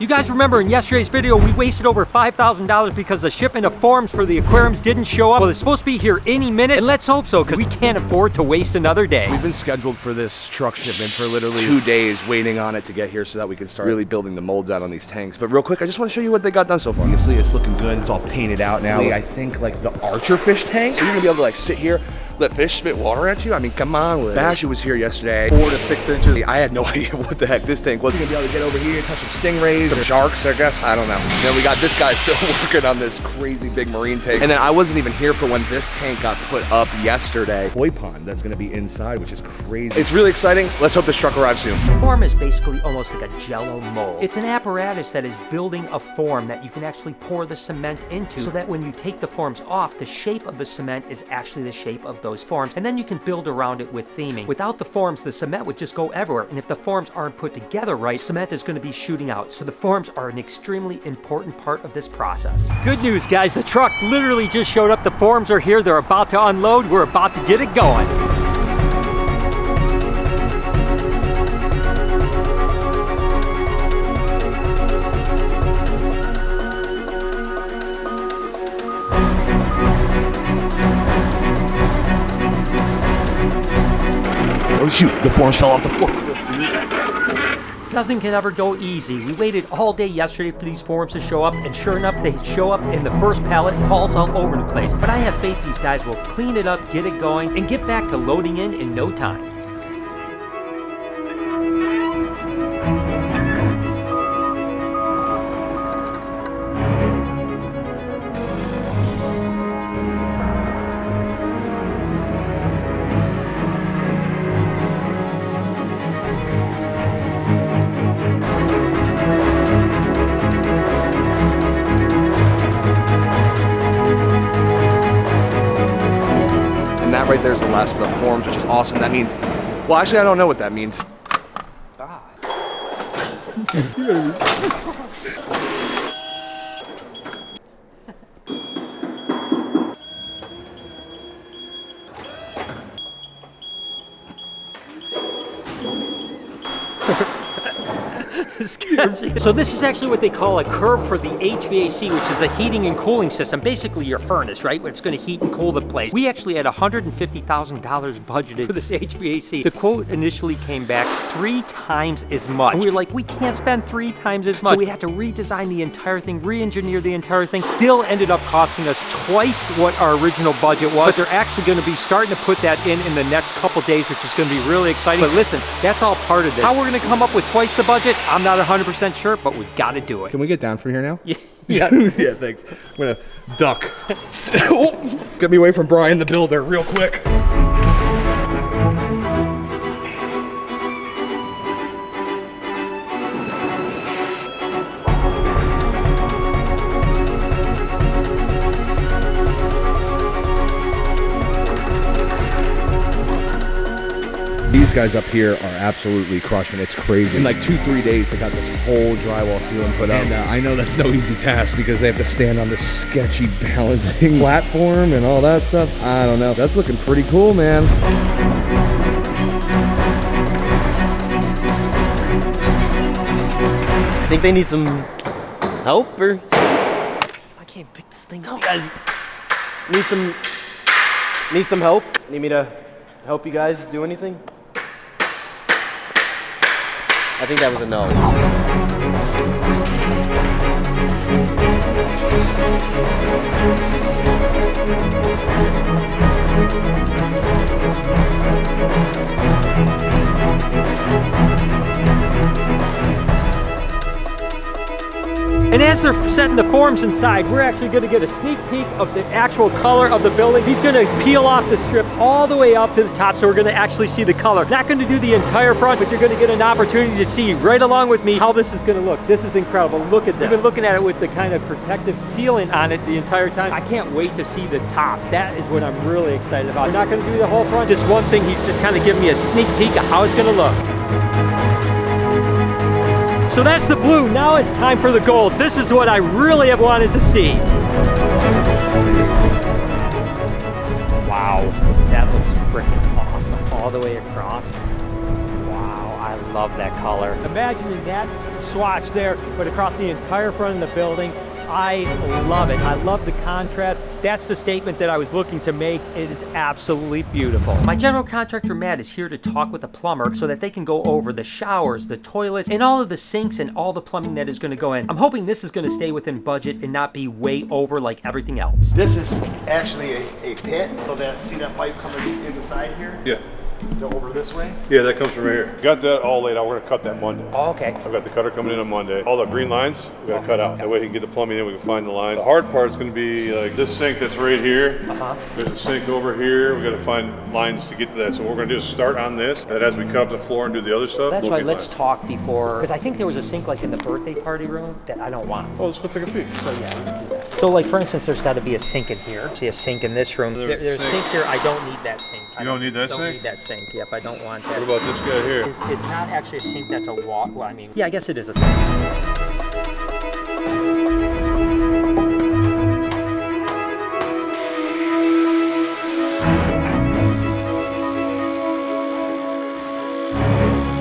You guys remember in yesterday's video, we wasted over $5,000 because the shipment of forms for the aquariums didn't show up. Well, it's supposed to be here any minute, and let's hope so, because we can't afford to waste another day. We've been scheduled for this truck shipment for literally 2 days, waiting on it to get here so that we can start really building the molds out on these tanks. But real quick, I just want to show you what they got done so far. Obviously, it's looking good. It's all painted out now. I think like the archer fish tank. So you're gonna be able to like sit here, let fish spit water at you. I mean, come on. Bash was here yesterday. 4 to 6 inches. I had no idea what the heck this tank was. You're gonna be able to get over here, touch some stingrays, some sharks, I guess. I don't know. Then we got this guy still working on this crazy big marine tank. And then I wasn't even here for when this tank got put up yesterday. Koi pond that's gonna be inside, which is crazy. It's really exciting. Let's hope this truck arrives soon. The form is basically almost like a jello mold. It's an apparatus that is building a form that you can actually pour the cement into so that when you take the forms off, the shape of the cement is actually the shape of those forms. And then you can build around it with theming. Without the forms, the cement would just go everywhere. And if the forms aren't put together right, cement is going to be shooting out. So the forms are an extremely important part of this process. Good news, guys. The truck literally just showed up. The forms are here. They're about to unload. We're about to get it going. Oh shoot, the forms fell off the floor. Nothing can ever go easy. We waited all day yesterday for these forms to show up, and sure enough, they show up in the first pallet, falls all over the place. But I have faith these guys will clean it up, get it going, and get back to loading in no time. Right there's the last of the forms, which is awesome. That means, well, actually, I don't know what that means. So this is actually what they call a curb for the HVAC, which is a heating and cooling system. Basically your furnace, right? Where it's going to heat and cool the place. We actually had $150,000 budgeted for this HVAC. The quote initially came back 3 times as much. And we were like, we can't spend 3 times as much. So we had to redesign the entire thing, re-engineer the entire thing. Still ended up costing us twice what our original budget was. But they're actually going to be starting to put that in the next couple days, which is going to be really exciting. But listen, that's all part of this. How we're going to come up with twice the budget, I'm not 100% sure, but we've got to do it. Can we get down from here now? Yeah. Yeah, thanks. I'm gonna duck. Oh, get me away from Brian the builder real quick. These guys up here are absolutely crushing. It's crazy. In like 2-3 days, they got this whole drywall ceiling put up. And I know that's no easy task because they have to stand on this sketchy balancing platform and all that stuff. I don't know. That's looking pretty cool, man. I think they need some help or something. I can't pick this thing up. You guys need some help? Need me to help you guys do anything? I think that was a no. And as they're setting the forms inside, we're actually going to get a sneak peek of the actual color of the building. He's going to peel off the strip all the way up to the top, so we're going to actually see the color. Not going to do the entire front, but you're going to get an opportunity to see right along with me how this is going to look. This is incredible. Look at that. We've been looking at it with the kind of protective sealant on it the entire time. I can't wait to see the top. That is what I'm really excited about. We're not going to do the whole front. Just one thing, he's just kind of giving me a sneak peek of how it's going to look. So that's the blue. Now it's time for the gold. This is what I really have wanted to see. Wow, that looks freaking awesome. All the way across. Wow, I love that color. Imagine that swatch there, but across the entire front of the building. I love it. I love the contrast. That's the statement that I was looking to make. It is absolutely beautiful. My general contractor, Matt, is here to talk with the plumber so that they can go over the showers, the toilets, and all of the sinks and all the plumbing that is going to go in. I'm hoping this is going to stay within budget and not be way over like everything else. This is actually a pit. So that, see that pipe coming in the side here? Yeah. Go over this way? Yeah, that comes from right here. Got that all laid out. We're gonna cut that Monday. Oh, okay. I've got the cutter coming in on Monday. All the green lines, we gotta cut out. That way he can get the plumbing in, we can find the line. The hard part is gonna be like this sink that's right here. There's a sink over here. We gotta find lines to get to that. So what we're gonna do is start on this, and as we cut up the floor and do the other stuff. That's we'll right, get let's lines. talk before, because I think there was a sink like in the birthday party room that I don't want. Oh, let's go take a peek. So yeah, we can do that. So like for instance, there's got to be a sink in here. See a sink in this room. There's a sink here. I don't need that sink. You don't need that Don't sink? need that sink. Yep, I don't want that. What about this guy here? It's not actually a sink. That's a wall. Well, I mean, yeah, I guess it is a sink.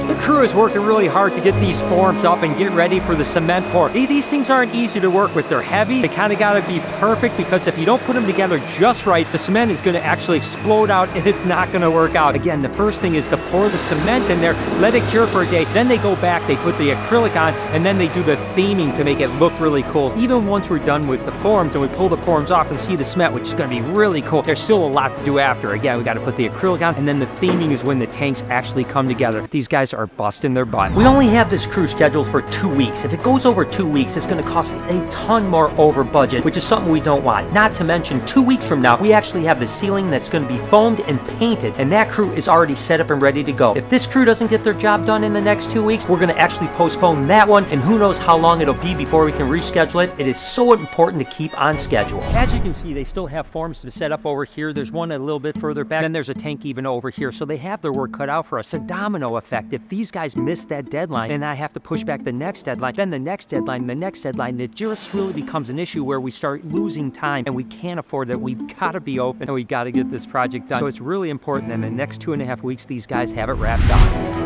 The crew is working really hard to get these forms up and get ready for the cement pour. These things aren't easy to work with. They're heavy. They kind of got to be perfect because if you don't put them together just right, the cement is going to actually explode out and it's not going to work out. Again, the first thing is to pour the cement in there, let it cure for a day. Then they go back, they put the acrylic on, and then they do the theming to make it look really cool. Even once we're done with the forms and we pull the forms off and see the cement, which is going to be really cool, there's still a lot to do after. Again, we got to put the acrylic on, and then the theming is when the tanks actually come together. These guys are busting their butt. We only have this crew scheduled for 2 weeks. If it goes over 2 weeks, it's going to cost a ton more over budget, which is something we don't want. Not to mention, 2 weeks from now, we actually have the ceiling that's going to be foamed and painted, and that crew is already set up and ready to go. If this crew doesn't get their job done in the next 2 weeks, we're going to actually postpone that one, and who knows how long it'll be before we can reschedule it. It is so important to keep on schedule. As you can see, they still have forms to set up over here. There's one a little bit further back, and there's a tank even over here, so they have their work cut out for us. A domino effect. If these guys miss that deadline and I have to push back the next deadline, then the next deadline, the next deadline, it just really becomes an issue where we start losing time and we can't afford that. We've got to be open and we got to get this project done. So it's really important in the next 2.5 weeks these guys have it wrapped up.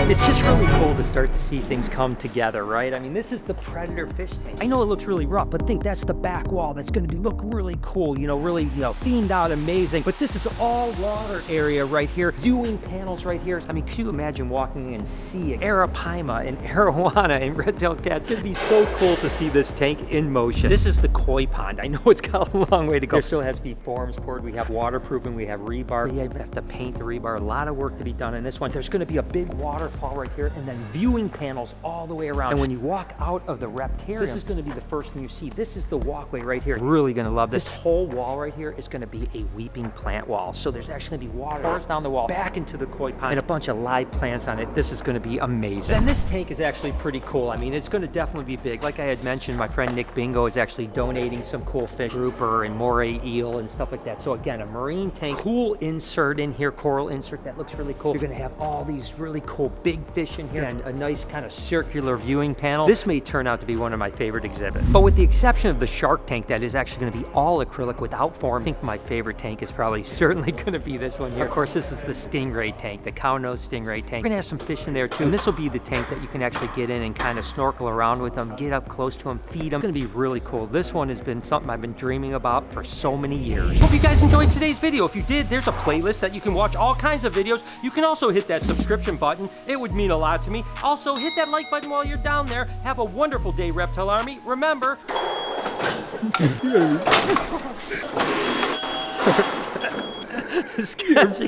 It's just really cool to start to see things come together, right? I mean, this is the predator fish tank. I know it looks really rough, but think that's the back wall. That's going to look really cool, really, themed out, amazing. But this is all water area right here. Viewing panels right here. I mean, can you imagine walking and seeing arapaima and arowana and red-tailed cats? It's going to be so cool to see this tank in motion. This is the koi pond. I know it's got a long way to go. There still has to be forms poured. We have waterproofing. We have rebar. We have to paint the rebar. A lot of work to be done in this one. There's going to be a big waterfall right here, and then viewing panels all the way around. And when you walk out of the reptarium, this is going to be the first thing you see. This is the walkway right here. Really going to love this. This whole wall right here is going to be a weeping plant wall. So there's actually going to be water pours down the wall back into the koi pond and a bunch of live plants on it. This is going to be amazing. And this tank is actually pretty cool. I mean, it's going to definitely be big. Like I had mentioned, my friend Nick Bingo is actually donating some cool fish, grouper and moray eel and stuff like that. So again, a marine tank, cool insert in here, coral insert. That looks really cool. You're going to have all these really cool big fish in here and a nice kind of circular viewing panel. This may turn out to be one of my favorite exhibits. But with the exception of the shark tank that is actually going to be all acrylic without form, I think my favorite tank is probably certainly going to be this one here. Of course, this is the stingray tank, the cow nose stingray tank. We're going to have some fish in there too. And this will be the tank that you can actually get in and kind of snorkel around with them, get up close to them, feed them. It's going to be really cool. This one has been something I've been dreaming about for so many years. Hope you guys enjoyed today's video. If you did, there's a playlist that you can watch all kinds of videos. You can also hit that subscription button. It would mean a lot to me. Also, hit that like button while you're down there. Have a wonderful day, Reptile Army. Remember... Sketchy.